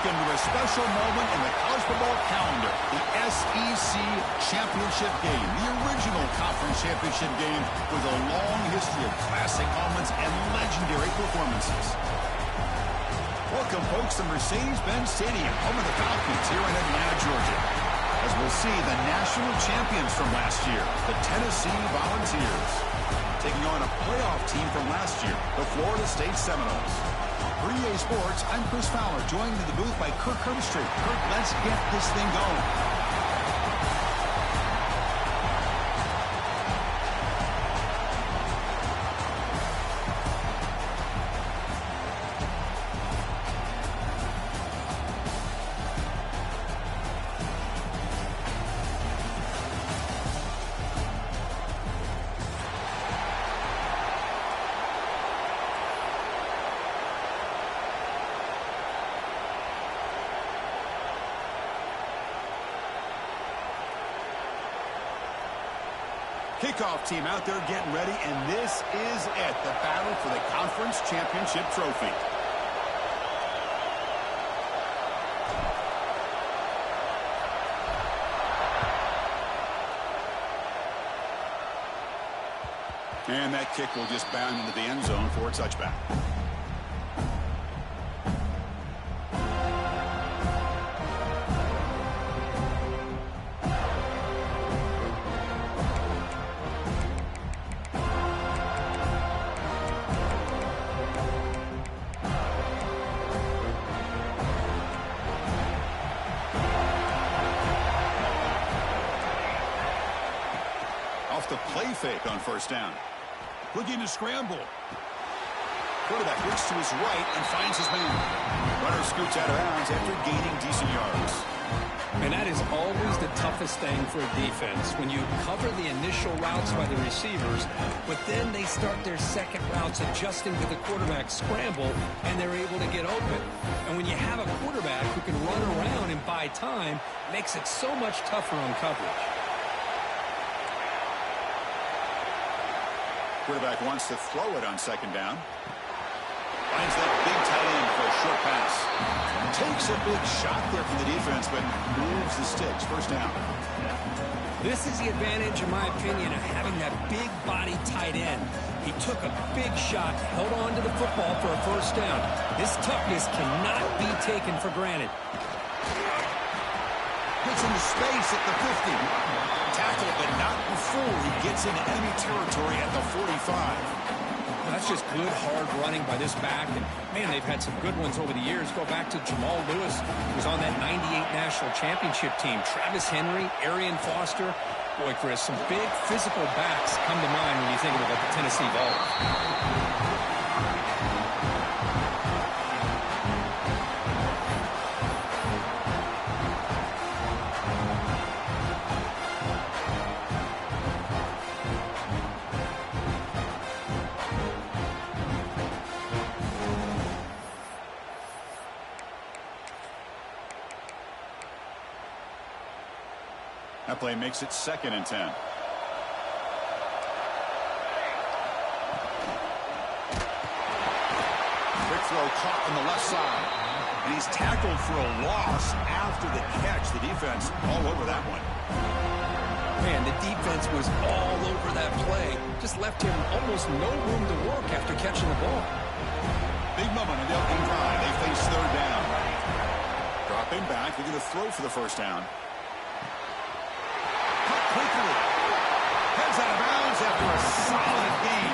welcome to a special moment in the college football calendar, the SEC Championship Game, the original conference championship game with a long history of classic moments and legendary performances. Welcome, folks, to Mercedes-Benz Stadium, home of the Falcons here in Atlanta, Georgia, as we'll see the national champions from last year, the Tennessee Volunteers, taking on a playoff team from last year, the Florida State Seminoles. For EA Sports, I'm Chris Fowler, joined in the booth by Kirk Herbstreit. Kirk, let's get this thing going. Kickoff team out there getting ready, and this is it, the battle for the conference championship trophy. And that kick will just bound into the end zone for a touchback. The play fake on first down. Looking to scramble. Quarterback looks to his right and finds his man. Runner scoots out of bounds after gaining decent yards. And that is always the toughest thing for a defense, when you cover the initial routes by the receivers, but then they start their second routes adjusting to the quarterback scramble, and they're able to get open. And when you have a quarterback who can run around and buy time, it makes it so much tougher on coverage. Quarterback wants to throw it on second down. Finds that big tight end for a short pass. Takes a big shot there from the defense, but moves the sticks. First down. This is the advantage, in my opinion, of having that big body tight end. He took a big shot, held on to the football for a first down. This toughness cannot be taken for granted. Gets into space at the 50. Tackle, but not before he gets into enemy territory at the 45. Well, that's just good, hard running by this back. And, man, they've had some good ones over the years. Go back to Jamal Lewis, who was on that 98 National Championship team. Travis Henry, Arian Foster. Boy, Chris, some big physical backs come to mind when you think about the Tennessee Vols. That play makes it 2nd and 10. Quick throw caught on the left side. And he's tackled for a loss after the catch. The defense all over that one. Man, the defense was all over that play. Just left him almost no room to work after catching the ball. Big moment in the opening drive. They face third down. Dropping back. They're going to throw for the first down. Quickly. Heads out of bounds after a solid gain.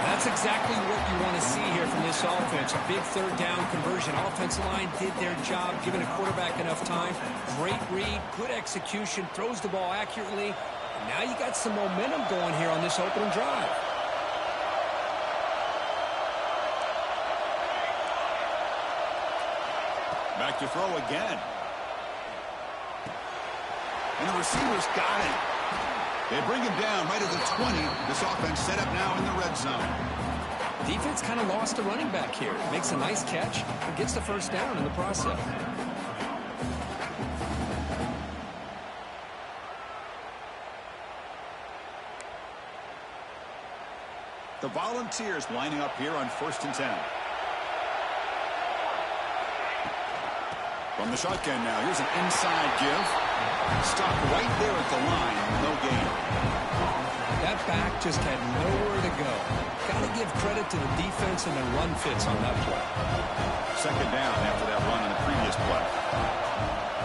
That's exactly what you want to see here from this offense. A big third down conversion. Offensive line did their job, giving a quarterback enough time. Great read, good execution, throws the ball accurately. And now you got some momentum going here on this opening drive. Back to throw again. And the receivers got it. They bring him down right at the 20. This offense set up now in the red zone. Defense kind of lost a running back here. Makes a nice catch and gets the first down in the process. The Volunteers lining up here on 1st and 10. From the shotgun now, here's an inside give. Stop right there at the line. No gain. That back just had nowhere to go. Got to give credit to the defense and the run fits on that play. Second down after that run on the previous play.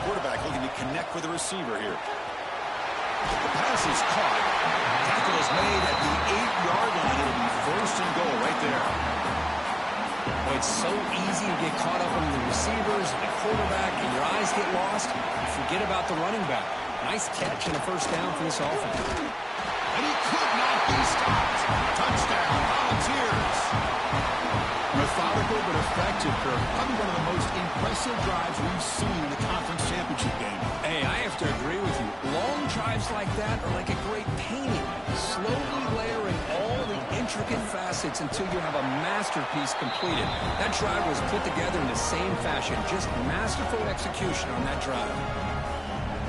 Quarterback looking to connect with the receiver here. The pass is caught. Tackle is made at the 8-yard line. It'll be first and goal right there. Well, it's so easy to get caught up on the receivers and the quarterback, and your eyes get lost. You forget about the running back. Nice catch and a first down for this offense. And he could not be stopped. Touchdown, Volunteers. Methodical but effective, Kirk. Probably one of the most impressive drives we've seen in the conference championship game. Hey, I have to agree with you. Long drives like that are like a great painting. Slowly layering all the intricate facets until you have a masterpiece completed. That drive was put together in the same fashion. Just masterful execution on that drive.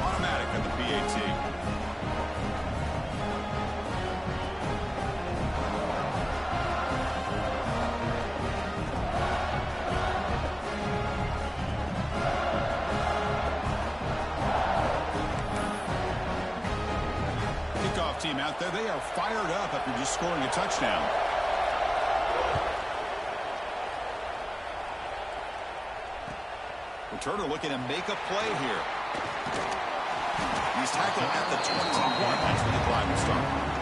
Automatic at the PAT. Team out there, they are fired up after just scoring a touchdown. Returner looking to make a play here. He's tackled at the 21. That's where the drive will start.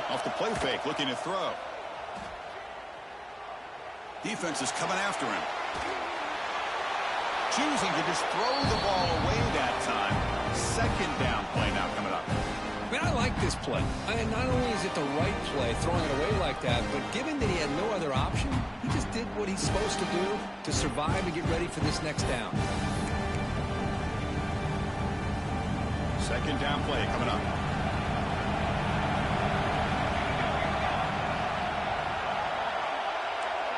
Off the play fake, looking to throw. Defense is coming after him. Choosing to just throw the ball away that time. Second down play now coming up. Man, I like this play. Not only is it the right play, throwing it away like that, but given that he had no other option, he just did what he's supposed to do to survive and get ready for this next down. Second down play coming up.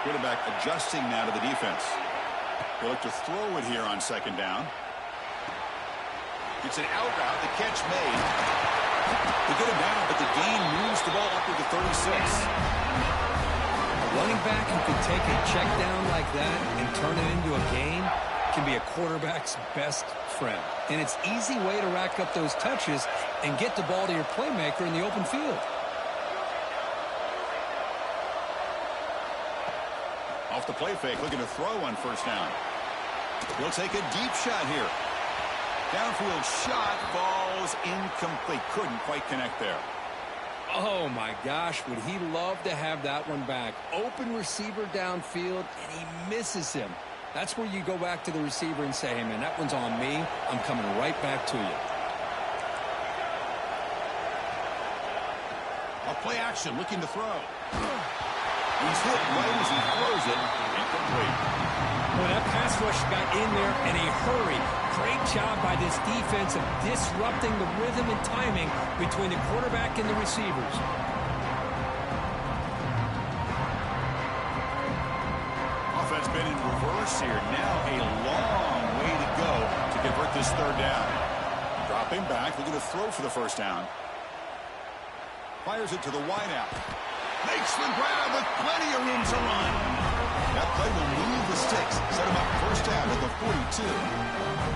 Quarterback adjusting now to the defense. They look to throw it here on second down. It's an out route. The catch made. They get him down, but the gain moves the ball upward to 36. A running back who can take a check down like that and turn it into a gain can be a quarterback's best friend. And it's an easy way to rack up those touches and get the ball to your playmaker in the open field. Off the play fake, looking to throw on first down. He'll take a deep shot here. Downfield shot, falls incomplete. Couldn't quite connect there. Oh, my gosh, would he love to have that one back. Open receiver downfield, and he misses him. That's where you go back to the receiver and say, hey, man, that one's on me. I'm coming right back to you. A play action, looking to throw. He's hit right as he throws it. Incomplete. Well, that pass rush got in there in a hurry. Great job by this defense of disrupting the rhythm and timing between the quarterback and the receivers. Offense been in reverse here. Now a long way to go to convert this third down. Dropping back, looking to throw for the first down. Fires it to the wideout. Makes the grab with plenty of room to run. That play will move the sticks. Set him up first down at the 42.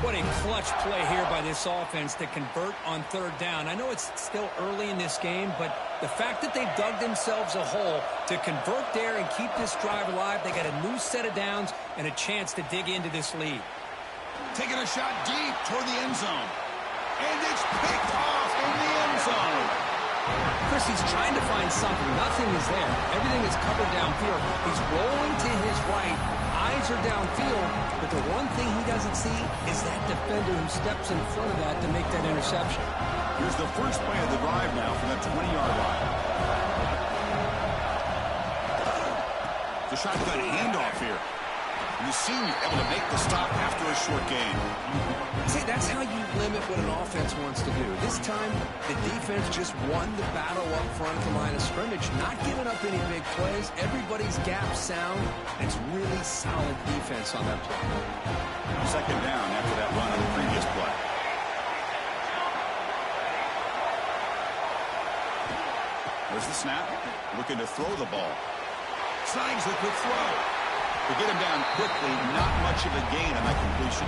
What a clutch play here by this offense to convert on third down. I know it's still early in this game, but the fact that they've dug themselves a hole to convert there and keep this drive alive, they got a new set of downs and a chance to dig into this lead. Taking a shot deep toward the end zone. And it's picked off in the end zone. Chris, he's trying to find something. Nothing is there. Everything is covered downfield. He's rolling to his right. Eyes are downfield. But the one thing he doesn't see is that defender who steps in front of that to make that interception. Here's the first play of the drive now from the 20-yard line. The shotgun handoff here. And the senior able to make the stop after a short gain. See, that's how you limit what an offense wants to do. This time, the defense just won the battle up front of the line of scrimmage, not giving up any big plays. Everybody's gap sound. It's really solid defense on that play. Second down after that run on the previous play. There's the snap. Looking to throw the ball. Snags the quick throw. To get him down quickly, not much of a gain on that completion.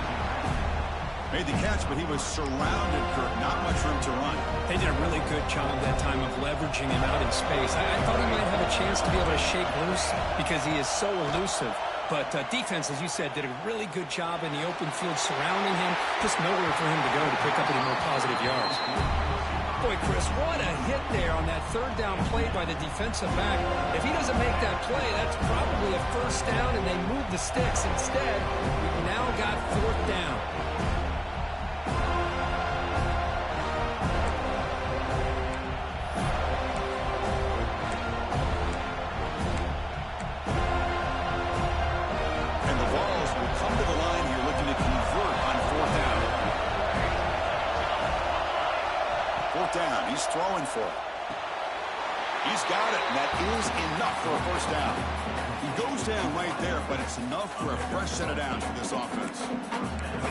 Made the catch, but he was surrounded, Kurt. Not much room to run. They did a really good job that time of leveraging him out in space. I thought he might have a chance to be able to shake loose because he is so elusive. But defense, as you said, did a really good job in the open field surrounding him. Just nowhere for him to go to pick up any more positive yards. Boy, Chris, what a hit there on that third down play by the defensive back. If he doesn't make that play, that's probably a first down, and they move the sticks. Instead, we've now got fourth down. And the Vols will come to the line here looking to convert on fourth down. Fourth down, he's throwing for it. He's got it, and that is enough for a first down. He goes down right there, but it's enough for a fresh set of downs for this offense.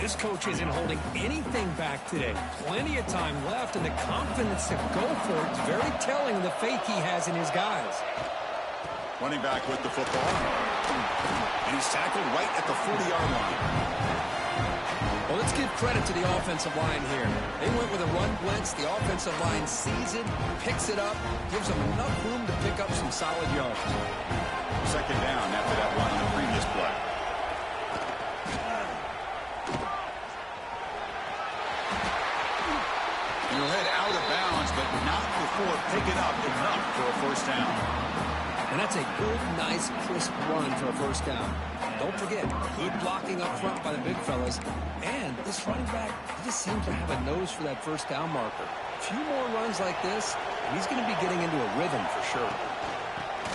This coach isn't holding anything back today. Plenty of time left, and the confidence to go for it is very telling of the faith he has in his guys. Running back with the football. And he's tackled right at the 40-yard line. Well, let's give credit to the offensive line here. They went with a run blitz. The offensive line sees it, picks it up, gives them enough room to pick up some solid yards. Second down after that run on the previous play. He'll head out of bounds, but not before picking up enough for a first down. And that's a good, nice, crisp run for a first down. Don't forget, good blocking up front by the big fellas. And this running back, he just seems to have a nose for that first down marker. A few more runs like this, and he's going to be getting into a rhythm for sure.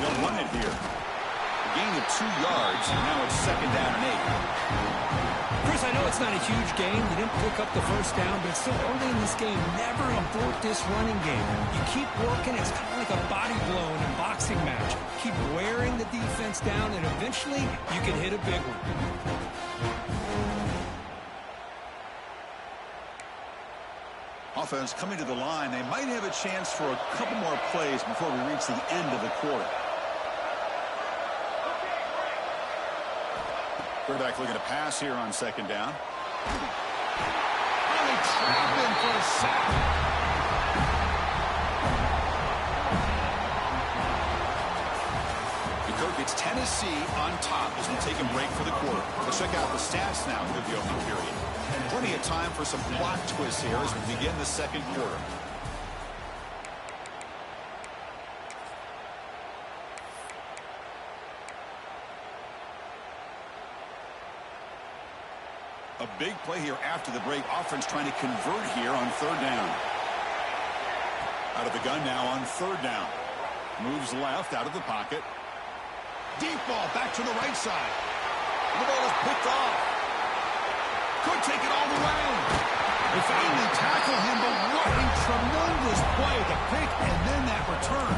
They'll run it here. A gain of 2 yards, and now it's second down and 8. Chris, I know it's not a huge gain. You didn't pick up the first down, but it's still early in this game. Never abort this running game. You keep working. It's kind of like a body blow in a boxing match. Keep wearing the defense down, and eventually you can hit a big one. Offense coming to the line. They might have a chance for a couple more plays before we reach the end of the quarter. Quarterback looking to pass here on second down. Really trapped him for a sack. Kirk, it's Tennessee on top as we take a break for the quarter. Let's check out the stats now for the opening period. And plenty of time for some plot twists here as we begin the second quarter. A big play here after the break. Offense trying to convert here on third down. Out of the gun now on third down. Moves left out of the pocket. Deep ball back to the right side. The ball is picked off. Could take it all the way. They finally tackle him, but what a tremendous play. The pick and then that return.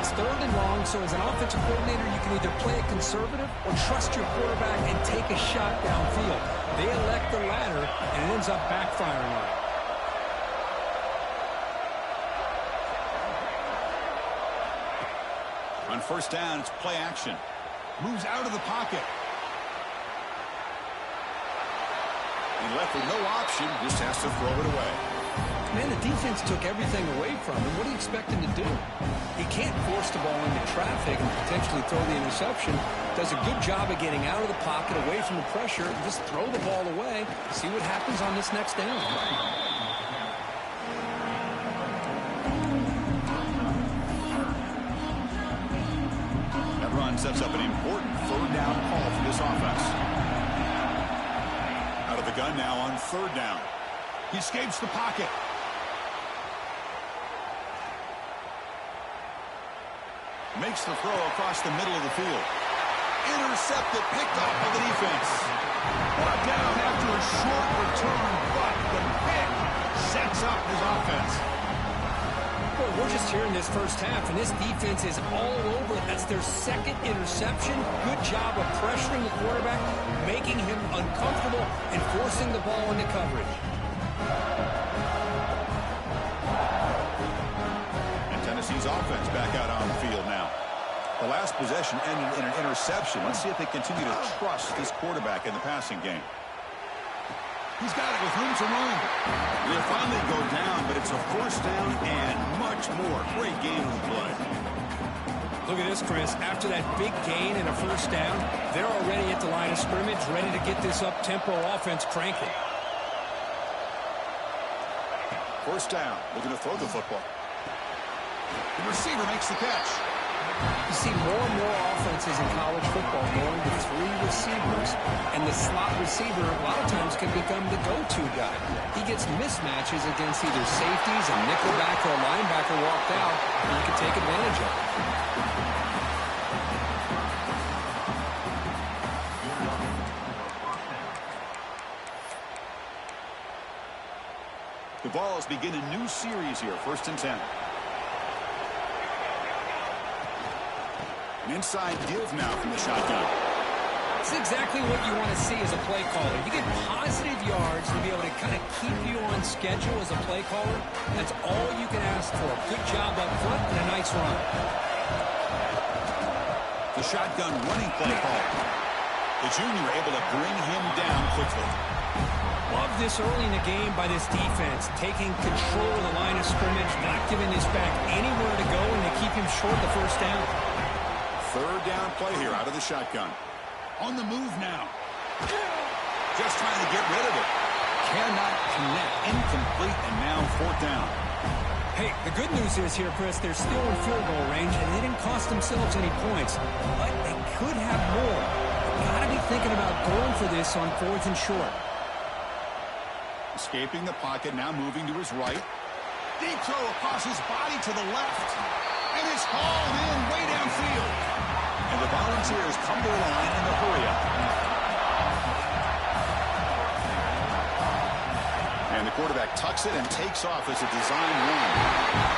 It's third and long, so as an offensive coordinator, you can either play it conservative or trust your quarterback and take a shot downfield. They elect the latter, and it ends up backfiring on it. On first down, it's play action. Moves out of the pocket. He left with no option, just has to throw it away. Man, the defense took everything away from him. What do you expect him to do? He can't force the ball into traffic and potentially throw the interception. Does a good job of getting out of the pocket, away from the pressure, and just throw the ball away. See what happens on this next down. That run sets up an important third down call for this offense. Out of the gun now on third down. He escapes the pocket. Makes the throw across the middle of the field. Intercepted, picked off by the defense. Brought down after a short return, but the pick sets up his offense. Well, we're just here in this first half, and this defense is all over. That's their second interception. Good job of pressuring the quarterback, making him uncomfortable, and forcing the ball into coverage. And Tennessee's offense back out on the field now. The last possession ended in an interception. Let's see if they continue to trust this quarterback in the passing game. He's got it with room to run. They finally go down, but it's a first down and much more. Great game of play. Look at this, Chris. After that big gain and a first down, they're already at the line of scrimmage, ready to get this up-tempo offense cranking. First down. Looking to throw the football. The receiver makes the catch. You see more and more offenses in college football going to three receivers, and the slot receiver a lot of times can become the go-to guy. He gets mismatches against either safeties, a nickelback, or a linebacker walked out, and you can take advantage of it. The Vols begin a new series here, 1st and 10. An inside give now from the shotgun. It's exactly what you want to see as a play caller. You get positive yards to be able to kind of keep you on schedule as a play caller. That's all you can ask for. Good job up front and a nice run. The shotgun running play call. The junior able to bring him down quickly. Love this early in the game by this defense, taking control of the line of scrimmage, not giving this back anywhere to go, and they keep him short the first down. Third down play here out of the shotgun. On the move now. Just trying to get rid of it. Cannot connect. Incomplete, and now 4th down. Hey, the good news is here, Chris, they're still in field goal range, and they didn't cost themselves any points. But they could have more. Got to be thinking about going for this on 4th and short. Escaping the pocket, now moving to his right. Deep throw across his body to the left. And it's hauled in way downfield. And the Volunteers come to the line in the hurry-up. And the quarterback tucks it and takes off as a design run.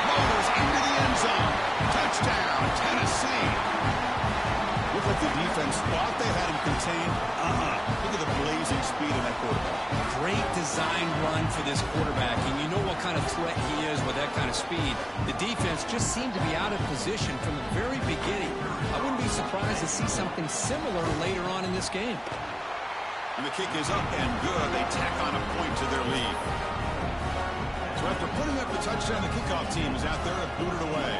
Motors into the end zone. Touchdown, Tennessee. Looked like the defense thought they had him contained. Look at the blazing speed of that quarterback. Great design run for this quarterback, and you know what kind of threat he is with that kind of speed. The defense just seemed to be out of position from the very beginning. I wouldn't be surprised to see something similar later on in this game. And the kick is up and good. They tack on a point to their lead. So after putting up the touchdown, the kickoff team is out there and booted away.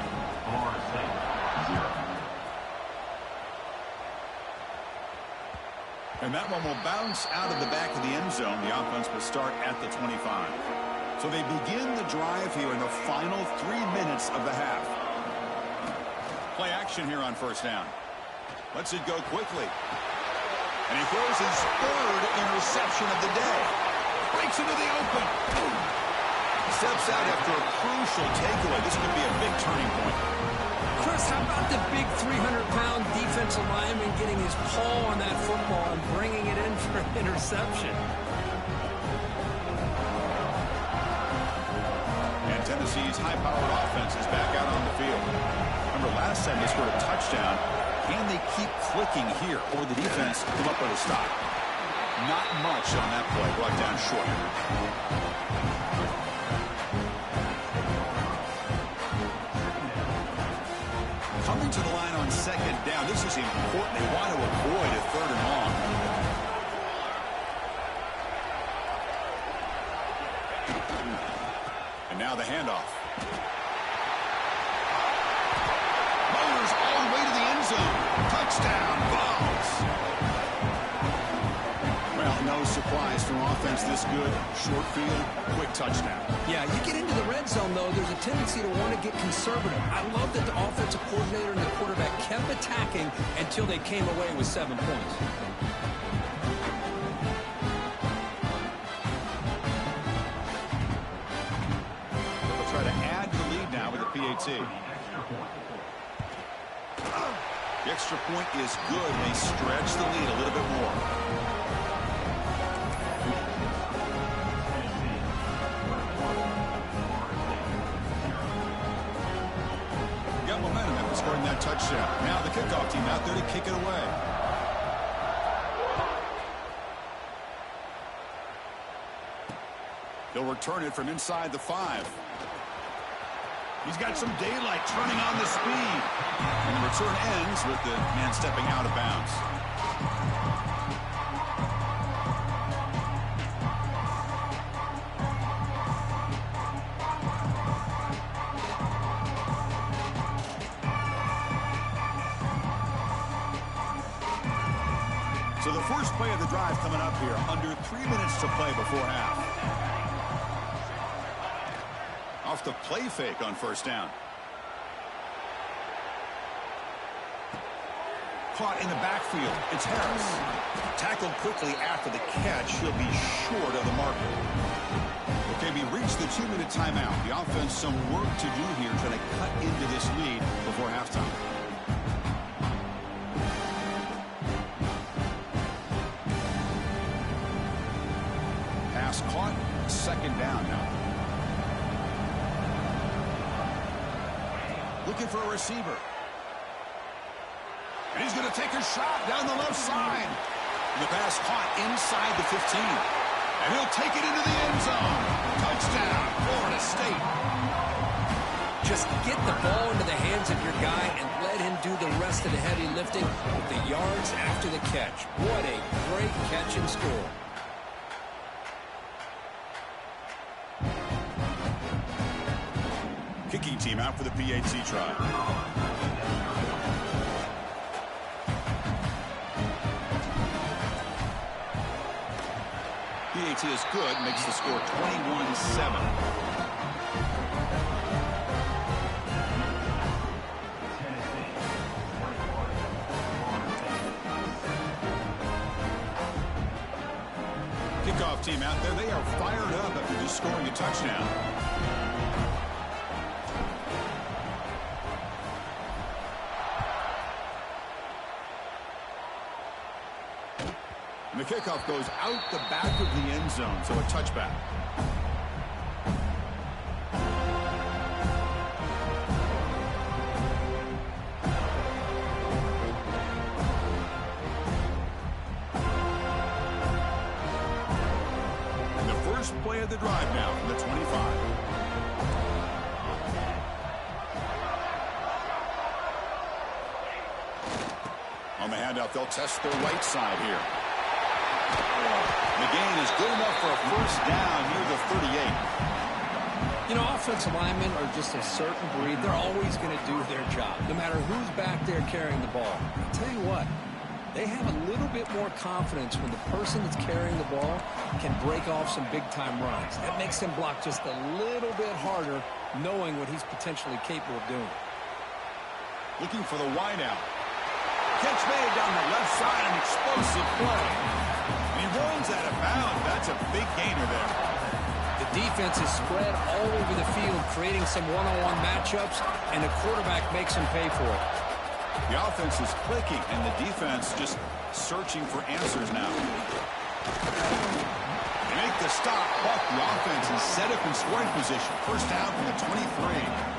And that one will bounce out of the back of the end zone. The offense will start at the 25. So they begin the drive here in the final 3 minutes of the half. Play action here on 1st down. Lets it go quickly. And he throws his 3rd interception of the day. Breaks into the open. Steps out after a crucial takeaway. This could be a big turning point. Chris, how about the big 300-pound defensive lineman getting his paw on that football and bringing it in for an interception? And Tennessee's high-powered offense is back out on the field. Remember, last time they scored a touchdown. Can they keep clicking here, or the defense come up with a stop? Not much on that play, brought down short. Coming to the line on 2nd down. This is important. They want to avoid a 3rd and long. And now the handoff. Motors all the way to the end zone. Touchdown, Vols. Well, no surprise from offense this good. Short field, quick touchdown. Yeah, you get into the red zone, though, there's a tendency to want to get conservative. I love that the offensive coordinator and the quarterback kept attacking until they came away with 7 points. They'll try to add to the lead now with the PAT. The extra point is good. They stretch the lead a little bit more. Got momentum after scoring that touchdown. Now the kickoff team out there to kick it away. They'll return it from inside the 5. He's got some daylight turning on the speed. And the return ends with the man stepping out of bounds. So the first play of the drive coming up here. Under 3 minutes to play before half. Off the play fake on first down. Caught in the backfield. It's Harris. Tackled quickly after the catch. He'll be short of the marker. Okay, we reached the 2-minute timeout. The offense some work to do here trying to cut into this lead before halftime. Pass caught. Second down now. Looking for a receiver. And he's going to take a shot down the left side. And the pass caught inside the 15. And he'll take it into the end zone. Touchdown, Florida State. Just get the ball into the hands of your guy and let him do the rest of the heavy lifting with the yards after the catch. What a great catch and score. Kicking team out for the PAT try. PAT is good, makes the score 21-7. Kickoff team out there, they are fired up after just scoring a touchdown. And the kickoff goes out the back of the end zone, so a touchback. And the first play of the drive now from the 25. On the handoff, they'll test their right side here. The gain is good enough for a first down near the 38. You know, offensive linemen are just a certain breed. They're always going to do their job, no matter who's back there carrying the ball. I'll tell you what, they have a little bit more confidence when the person that's carrying the ball can break off some big-time runs. That makes them block just a little bit harder, knowing what he's potentially capable of doing. Looking for the wideout. Catch made down the left side, an explosive play. He runs out of bounds. That's a big gainer there. The defense is spread all over the field, creating some one-on-one matchups, and the quarterback makes him pay for it. The offense is clicking, and the defense just searching for answers now. They make the stop, but the offense is set up in scoring position. First down from the 23.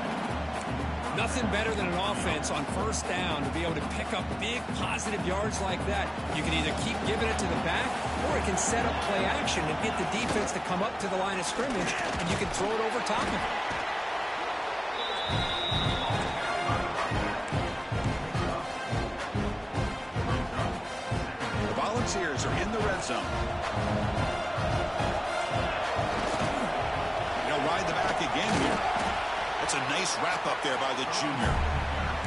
Nothing better than an offense on first down to be able to pick up big positive yards like that. You can either keep giving it to the back, or it can set up play action and get the defense to come up to the line of scrimmage, and you can throw it over top of it. The Volunteers are in the red zone. They'll ride the back again here. That's a nice wrap-up there by the junior.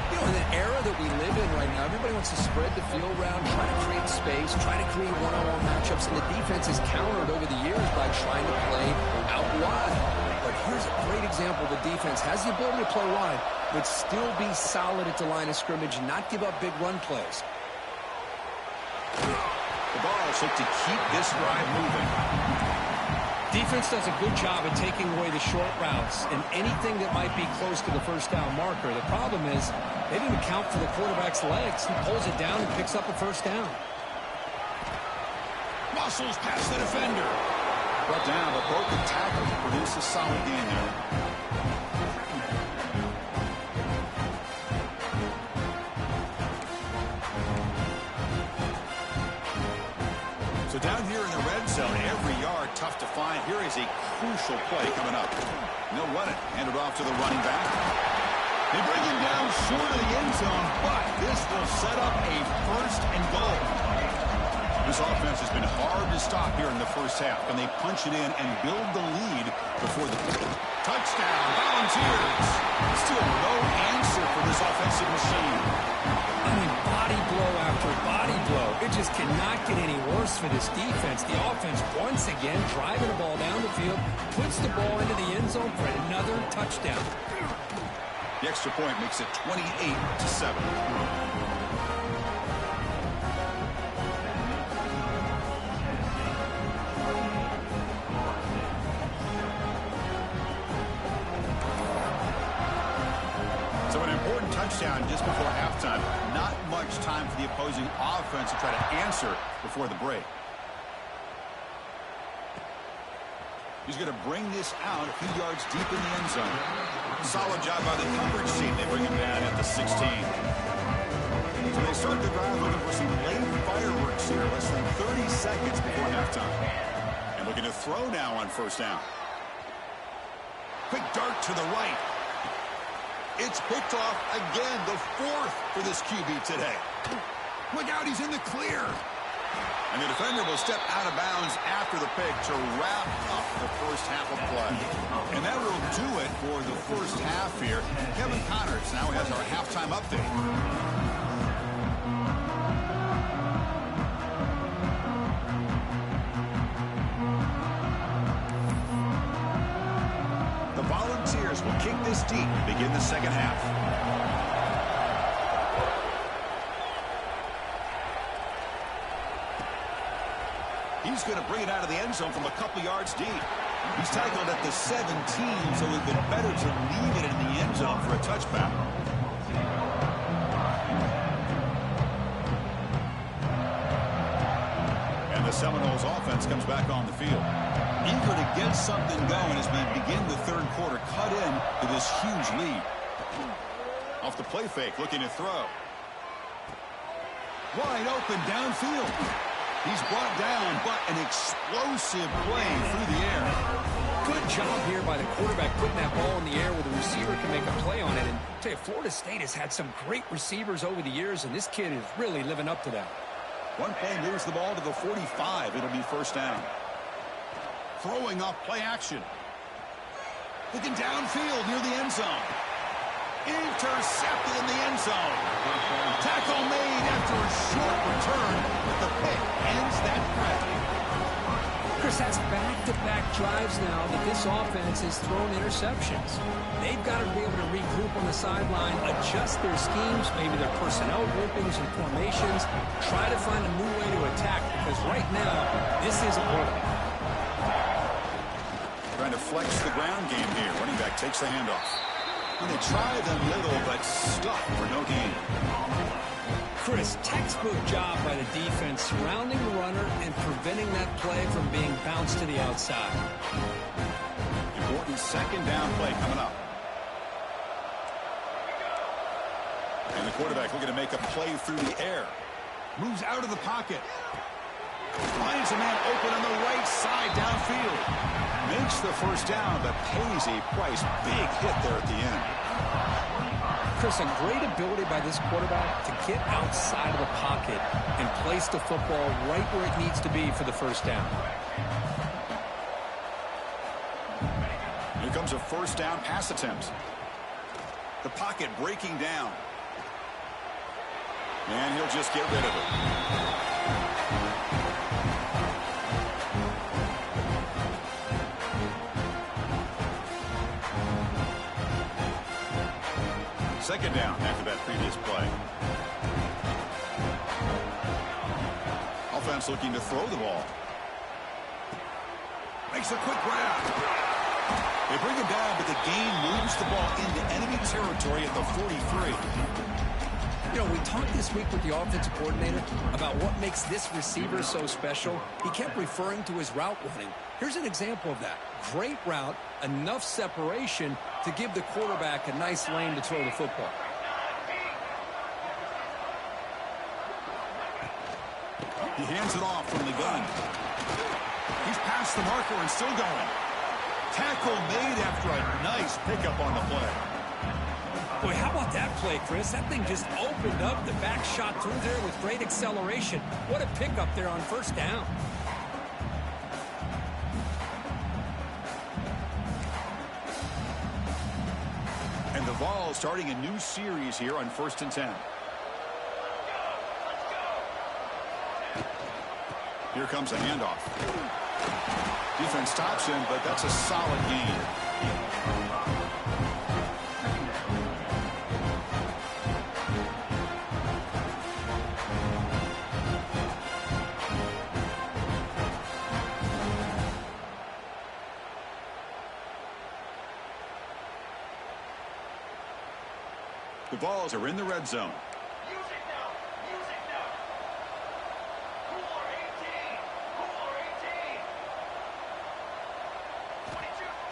You know, in the era that we live in right now, everybody wants to spread the field around, try to create space, try to create one-on-one matchups, and the defense has countered over the years by trying to play out wide. But here's a great example. The defense has the ability to play wide, but still be solid at the line of scrimmage and not give up big run plays. The Vols look to keep this drive moving. Defense does a good job at taking away the short routes and anything that might be close to the first down marker. The problem is they didn't account for the quarterback's legs. He pulls it down and picks up a first down. Muscles past the defender. Brought down, but broken tackle to produce a solid gain there. So down here in the red zone, every yard tough to find. Here is a crucial play coming up. And they'll run it. Hand it off to the running back. They bring him down short of the end zone, but this will set up a first and goal. This offense has been hard to stop here in the first half. Can they punch it in and build the lead before the touchdown? Volunteers. Still no answer for this offensive machine. I mean, body blow after body blow. It just cannot get any worse for this defense. The offense, once again, driving the ball down the field, puts the ball into the end zone for another touchdown. The extra point makes it 28-7. Touchdown just before halftime. Not much time for the opposing offense to try to answer before the break. He's going to bring this out a few yards deep in the end zone. Solid job by the coverage team. They bring him down at the 16. So they start the drive looking for some late fireworks here. Less than 30 seconds before halftime. And looking to throw now on first down. Quick dart to the right. It's picked off again, the fourth for this QB today. Look out, he's in the clear. And the defender will step out of bounds after the pick to wrap up the first half of play. And that will do it for the first half here. Kevin Connors now has our halftime update. Volunteers will kick this deep to begin the second half. He's going to bring it out of the end zone from a couple yards deep. He's tackled at the 17, so it would have been better to leave it in the end zone for a touchback. And the Seminoles offense comes back on the field. Eager to get something going as we begin the third quarter. Cut in to this huge lead. Off the play fake, looking to throw. Wide open downfield. He's brought down, but an explosive play through the air. Good job here by the quarterback putting that ball in the air where the receiver can make a play on it. And I tell you, Florida State has had some great receivers over the years, and this kid is really living up to that. One play moves the ball to the 45. It'll be first down. Throwing off play action. Looking downfield near the end zone. Intercepted in the end zone. Tackle made after a short return, but the pick ends that play. Chris, that's back-to-back drives now that this offense has thrown interceptions. They've got to be able to regroup on the sideline, adjust their schemes, maybe their personnel groupings and formations, try to find a new way to attack, because right now, this isn't working. Trying to flex the ground game here. Running back takes the handoff. And they try the middle, but stuck for no gain. Chris, textbook job by the defense surrounding the runner and preventing that play from being bounced to the outside. Important second down play coming up. And the quarterback looking to make a play through the air. Moves out of the pocket. Finds a man open on the right side downfield. Makes the first down, but pays a price. Big hit there at the end. Chris, a great ability by this quarterback to get outside of the pocket and place the football right where it needs to be for the first down. Here comes a first down pass attempt. The pocket breaking down. And he'll just get rid of it. Second down after that previous play. Offense looking to throw the ball. Makes a quick grab. They bring him down, but the gain moves the ball into enemy territory at the 43. You know, we talked this week with the offensive coordinator about what makes this receiver so special. He kept referring to his route running. Here's an example of that. Great route, enough separation to give the quarterback a nice lane to throw the football. He hands it off from the gun. He's past the marker and still going. Tackle made after a nice pickup on the play. Boy, how about that play, Chris? That thing just opened up. The back shot through there with great acceleration. What a pickup there on first down. And the Vols starting a new series here on 1st and 10. Here comes a handoff. Defense stops him, but that's a solid gain. The Vols are in the red zone.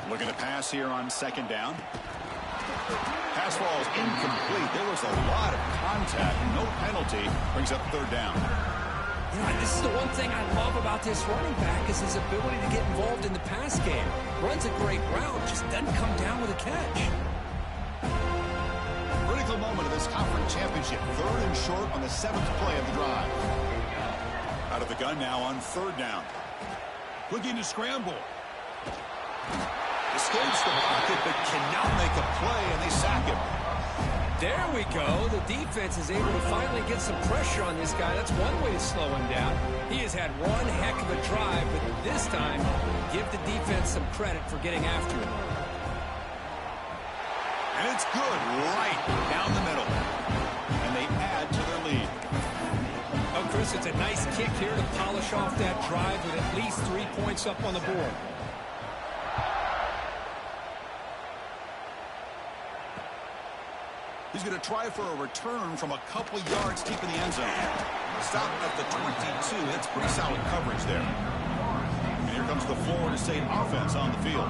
Looking to pass here on 2nd down. Pass ball is incomplete. There was a lot of contact. No penalty. Brings up 3rd down. You know, this is the one thing I love about this running back is his ability to get involved in the pass game. Runs a great route, just doesn't come down with a catch. Critical moment of this conference championship. 3rd and short on the 7th play of the drive. Out of the gun now on 3rd down. Looking to scramble. Escapes the pocket, but cannot make a play, and they sack him. There we go. The defense is able to finally get some pressure on this guy. That's one way to slow him down. He has had one heck of a drive, but this time, give the defense some credit for getting after him. And it's good right down the middle. And they add to their lead. Oh, Chris, it's a nice kick here to polish off that drive with at least 3 points up on the board. He's going to try for a return from a couple yards deep in the end zone. Stop at the 22. That's pretty solid coverage there. And here comes the Florida State offense on the field.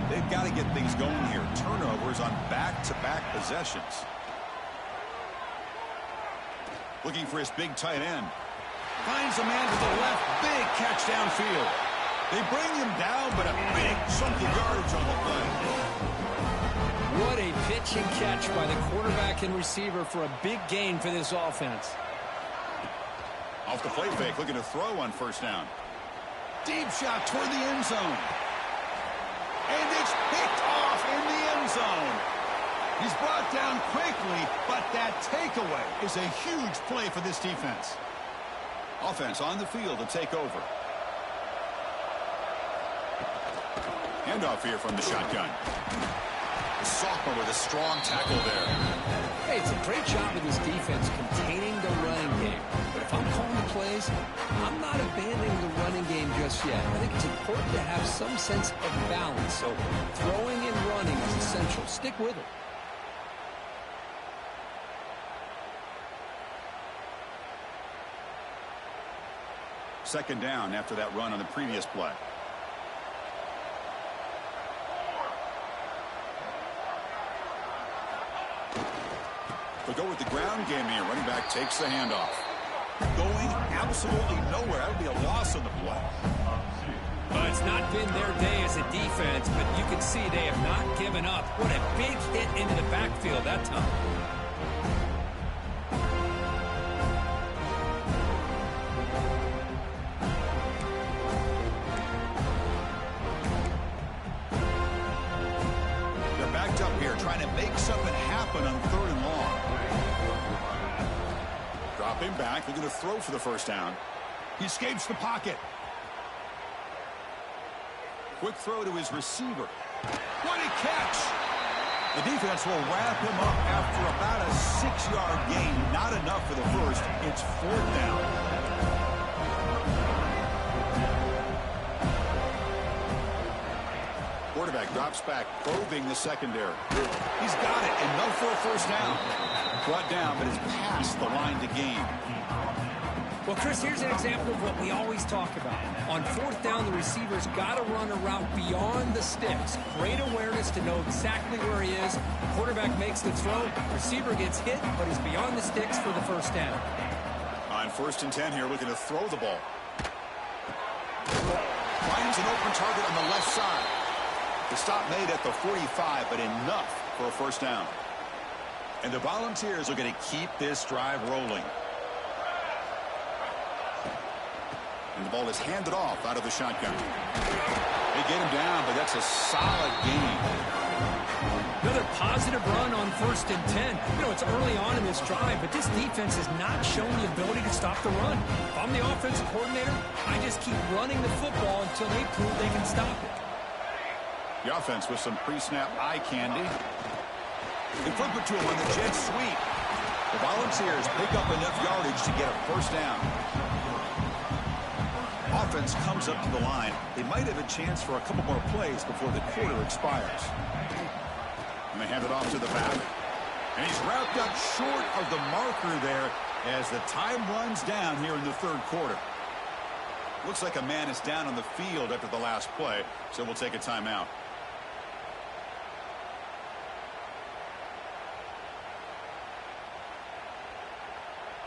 They've got to get things going here. Turnovers on back-to-back possessions. Looking for his big tight end. Finds a man to the left. Big catch downfield. They bring him down, but a big chunk of yardage on the play. What a pitch and catch by the quarterback and receiver for a big gain for this offense. Off the play fake, looking to throw on 1st down. Deep shot toward the end zone. And it's picked off in the end zone. He's brought down quickly, but that takeaway is a huge play for this defense. Offense on the field to take over. Handoff here from the shotgun. The sophomore with a strong tackle there. Hey, it's a great job of this defense containing the running game. But if I'm calling the plays, I'm not abandoning the running game just yet. I think it's important to have some sense of balance. So throwing and running is essential. Stick with it. Second down after that run on the previous play. They'll go with the ground game here. Running back takes the handoff. Going absolutely nowhere. That would be a loss on the play. Well, it's not been their day as a defense, but you can see they have not given up. What a big hit into the backfield that time. They're backed up here trying to make something happen on 3rd and long. Drop him back. They're going to throw for the 1st down. He escapes the pocket. Quick throw to his receiver. What a catch! The defense will wrap him up after about a 6-yard gain. Not enough for the first. It's 4th down. quarterback drops back, probing the secondary. He's got it, enough for a first down. Brought down, but is past the line to gain. Well, Chris, here's an example of what we always talk about. On fourth down, the receiver's got to run a route beyond the sticks. Great awareness to know exactly where he is. Quarterback makes the throw. Receiver gets hit, but is beyond the sticks for the first down. On 1st and 10 here, looking to throw the ball. Finds an open target on the left side. The stop made at the 45, but enough for a first down. And the Volunteers are going to keep this drive rolling. And the ball is handed off out of the shotgun. They get him down, but that's a solid gain. Another positive run on 1st and 10. You know, it's early on in this drive, but this defense has not shown the ability to stop the run. If I'm the offensive coordinator, I just keep running the football until they prove they can stop it. The offense with some pre-snap eye candy. They flip it to him on the jet sweep. The Volunteers pick up enough yardage to get a first down. Offense comes up to the line. They might have a chance for a couple more plays before the quarter expires. And they hand it off to the back. And he's wrapped up short of the marker there as the time runs down here in the 3rd quarter. Looks like a man is down on the field after the last play, so we'll take a timeout.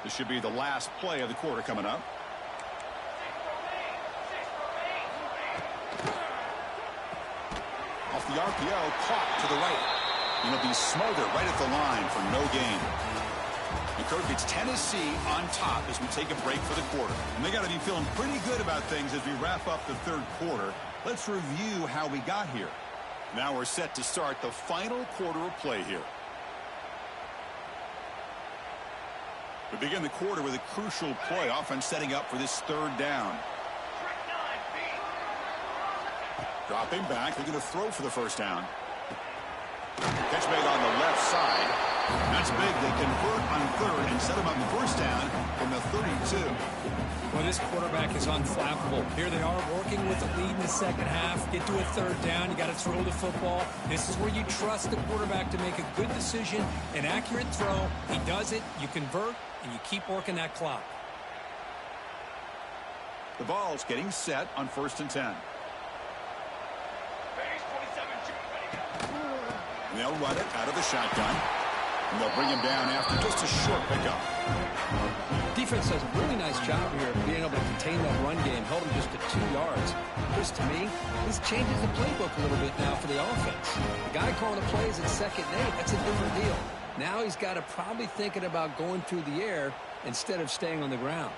This should be the last play of the quarter coming up. Off the RPO, caught to the right. And he'll be smothered right at the line for no gain. And Kirk, it's Tennessee on top as we take a break for the quarter. And they got to be feeling pretty good about things as we wrap up the 3rd quarter. Let's review how we got here. Now we're set to start the final quarter of play here. We begin the quarter with a crucial play. Offense setting up for this 3rd down. Dropping back, they're going to throw for the first down. Catch made on the left side. That's big. They convert on 3rd and set him up first down from the 32. Well, this quarterback is unflappable. Here they are working with the lead in the 2nd half. Get to a 3rd down. You got to throw the football. This is where you trust the quarterback to make a good decision, an accurate throw. He does it. You convert, and you keep working that clock. The ball's getting set on 1st and 10. And they'll run it out of the shotgun. And they'll bring him down after just a short pickup. Defense does a really nice job here of being able to contain that run game. Held him just to 2 yards. Chris, to me, this changes the playbook a little bit now for the offense. The guy calling the plays at 2nd and 8, that's a different deal. Now he's got to probably thinking about going through the air instead of staying on the ground.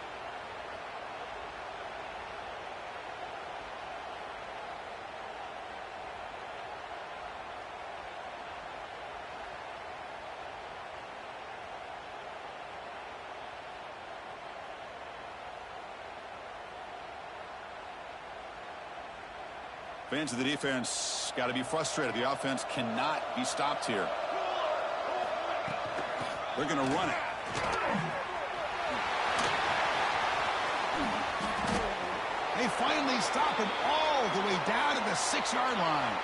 Fans of the defense got to be frustrated. The offense cannot be stopped here. They're going to run it. They finally stop him all the way down to the 6-yard line.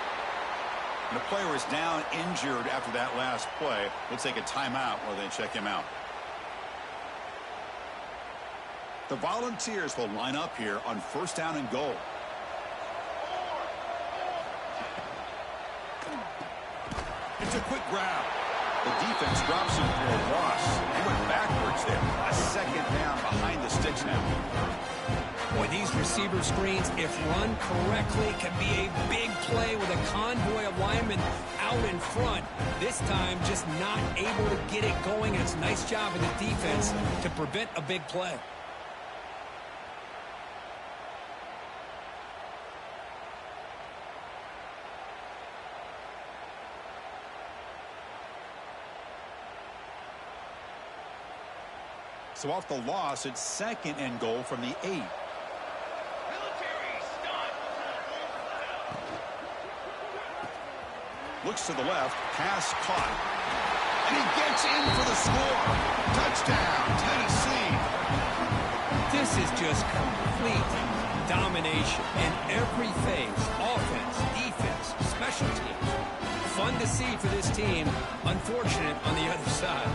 And the player is down injured after that last play. We'll take a timeout while they check him out. The Volunteers will line up here on 1st down and goal. It's a quick grab. The defense drops him for a loss. He went backwards there. A 2nd down behind the sticks now. Boy, these receiver screens, if run correctly, can be a big play with a convoy of linemen out in front. This time, just not able to get it going. It's a nice job of the defense to prevent a big play. So off the loss, it's 2nd and goal from the 8. Looks to the left, pass caught. And he gets in for the score. Touchdown, Tennessee. This is just complete domination in every phase. Offense, defense, special teams. Fun to see for this team. Unfortunate on the other side.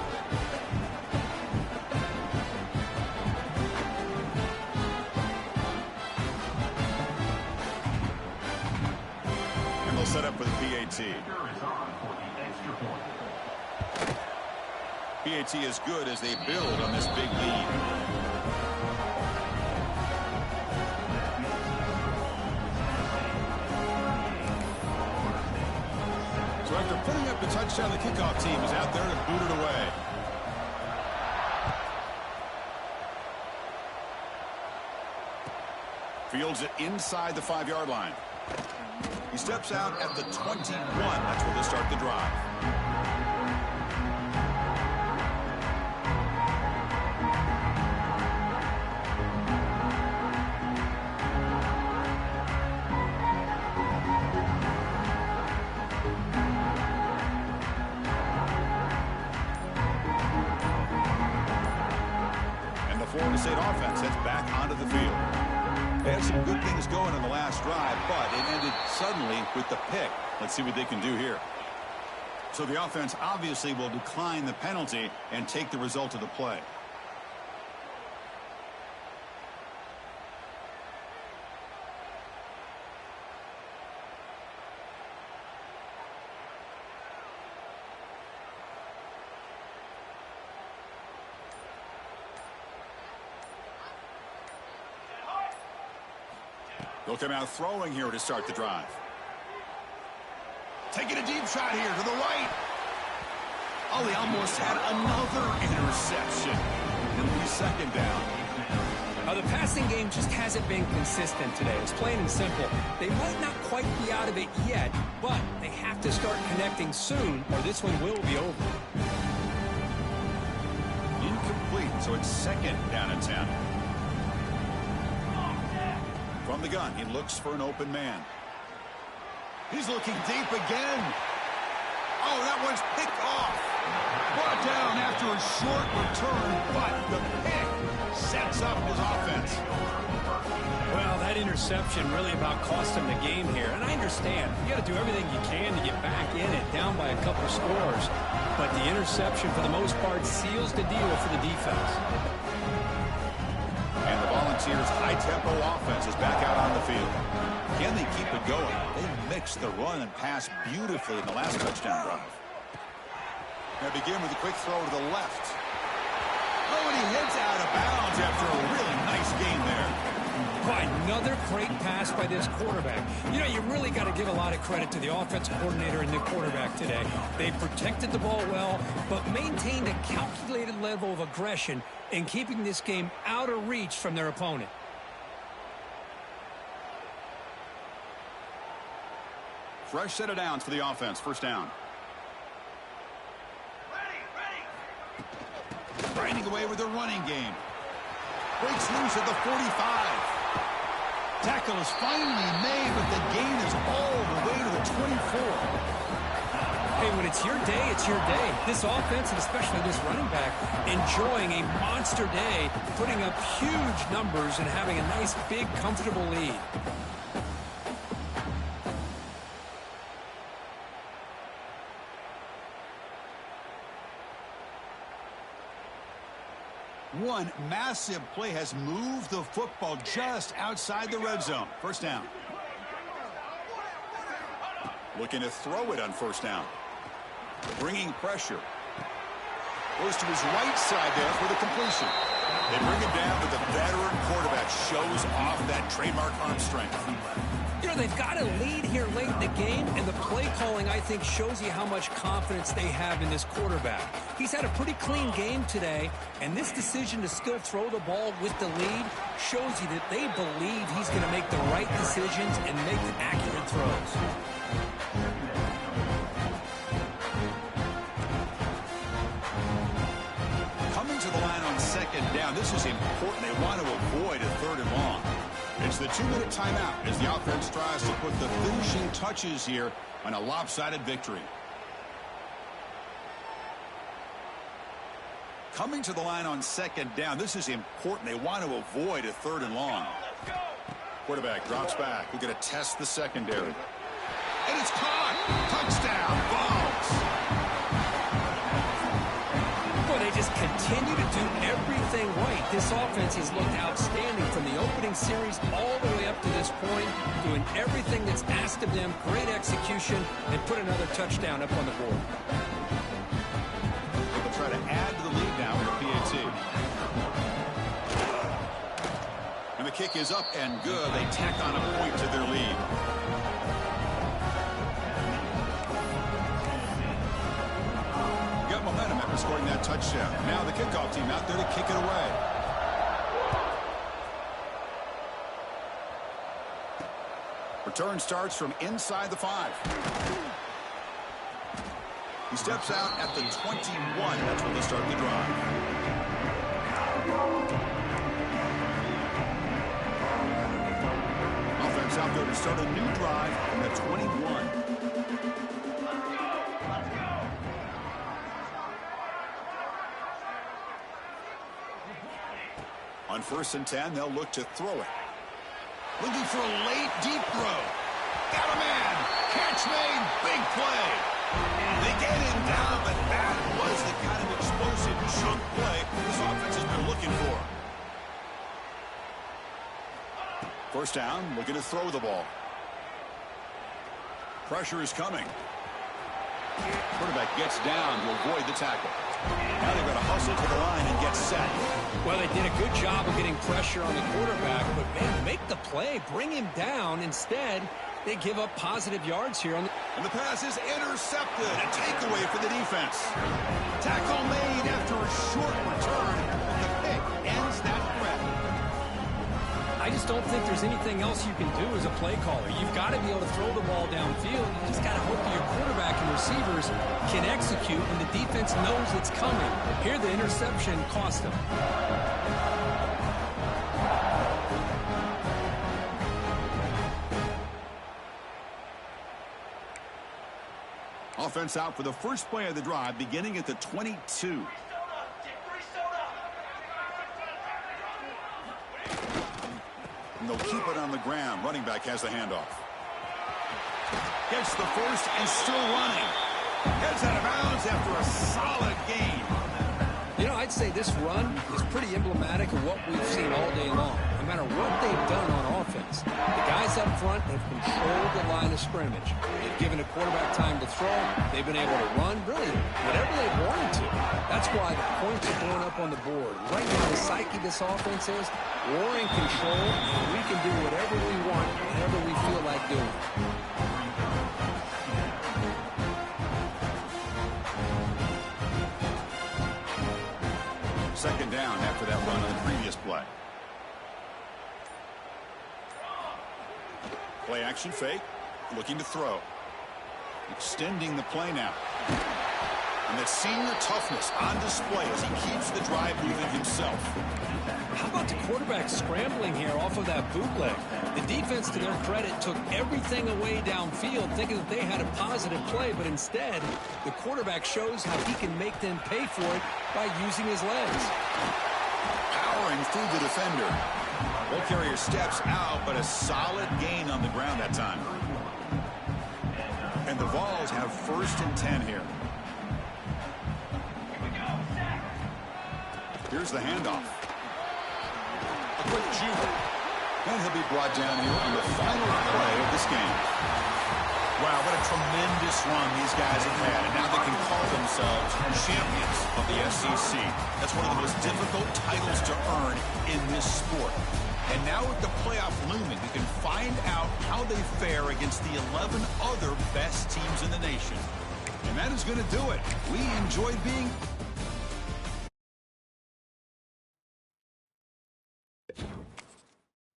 And they'll set up for the PAT. PAT is good as they build on this big lead. So after putting up the touchdown, the kickoff team is out there to boot it away. Fields it inside the 5-yard line. He steps out at the 21. That's where they start the drive. And the Florida State offense heads back onto the field. They had some good things going in the last drive, but it ended suddenly with the pick. Let's see what they can do here. So the offense obviously will decline the penalty and take the result of the play. They'll come out throwing here to start the drive. Taking a deep shot here to the right. Oh, they almost had another interception. It'll be second down. The passing game just hasn't been consistent today. It's plain and simple. They might not quite be out of it yet, but they have to start connecting soon or this one will be over. Incomplete, so it's second down and 10. From the gun, he looks for an open man. He's looking deep again. Oh, that one's picked off. Brought down after a short return, but the pick sets up his offense. Well, that interception really about cost him the game here. And I understand. You got to do everything you can to get back in it, down by a couple scores. But the interception, for the most part, seals the deal for the defense. And the Volunteers' high-tempo offense is back out on the field. Can they keep it going? They mixed the run and pass beautifully in the last touchdown drive. They begin with a quick throw to the left. Oh, and he heads out of bounds after a really nice game there. Another great pass by this quarterback. You know, you really got to give a lot of credit to the offensive coordinator and the quarterback today. They protected the ball well, but maintained a calculated level of aggression in keeping this game out of reach from their opponent. Fresh set of downs for the offense. First down. Grinding away with the running game. Breaks loose at the 45. Tackle is finally made, but the gain is all the way to the 24. Hey, when it's your day, it's your day. This offense, and especially this running back, enjoying a monster day, putting up huge numbers and having a nice, big, comfortable lead. One massive play has moved the football just outside the red zone. First down. Looking to throw it on first down. Bringing pressure. Goes to his right side there for the completion. They bring him down, but the veteran quarterback shows off that trademark arm strength. You know, they've got a lead here late in the game, and the play calling, I think, shows you how much confidence they have in this quarterback. He's had a pretty clean game today, and this decision to still throw the ball with the lead shows you that they believe he's going to make the right decisions and make accurate throws. Coming to the line on second down, this is important. They want to avoid a third and long. It's the 2-minute timeout as the offense tries to put the finishing touches here on a lopsided victory. Coming to the line on second down, this is important. They want to avoid a third and long. Quarterback drops back. We're going to test the secondary. and it's caught. Touchdown, Vols. Well, they just continue to do everything right. This offense has looked outstanding from the opening series all the way up to this point, doing everything that's asked of them, great execution, and put another touchdown up on the board. They'll try to add to the lead now with a PAT. And the kick is up and good. They tack on a point to their lead. Got momentum after scoring that touchdown. Now the kickoff team out there to kick it away. Return starts from inside the 5. He steps out at the 21. That's when they start the drive. Offense out there to start a new drive from the 21. On 1st and 10, they'll look to throw it. Looking for a late, deep throw. Got a man. Catch made. Big play. They get him down, but that was the kind of explosive chunk play this offense has been looking for. 1st down, looking to throw the ball. Pressure is coming. Quarterback gets down to avoid the tackle. Now they've got to hustle to the line and get set. Well, they did a good job of getting pressure on the quarterback, but, man, make the play, bring him down. Instead, they give up positive yards here. And the pass is intercepted. A takeaway for the defense. Tackle made after a short return. The pick ends that threat. I just don't think there's anything else you can do as a play caller. You've got to be able to throw the ball downfield. You just got to hope that your quarterback and receivers can execute when the defense knows it's coming. Here, the interception cost them. Offense out for the first play of the drive, beginning at the 22. And they'll keep it on the ground. Running back has the handoff. Gets the first and still running. Heads out of bounds after a solid gain. You know, I'd say this run is pretty emblematic of what we've seen all day long. No matter what they've done on offense, the guys up front have controlled the line of scrimmage. They've given a quarterback time to throw. They've been able to run, really, whatever they've wanted to. That's why the points are going up on the board. Right now, the psyche of this offense is we're in control, and we can do whatever we want, whenever we feel like doing it. Second down after that run on the previous play. Play action fake. Looking to throw. Extending the play now. And that senior toughness on display as he keeps the drive moving himself. How about the quarterback scrambling here off of that bootleg? The defense, to their credit, took everything away downfield, thinking that they had a positive play, but instead, the quarterback shows how he can make them pay for it by using his legs. Powering through the defender. Ball carrier steps out, but a solid gain on the ground that time. And the Vols have 1st and 10 here. Here's the handoff. A quick juke. And he'll be brought down here on the final play of this game. Wow, what a tremendous run these guys have had. And now they can call themselves champions of the SEC. That's one of the most difficult titles to earn in this sport. And now with the playoff looming, we can find out how they fare against the 11 other best teams in the nation. And that is going to do it. We enjoyed being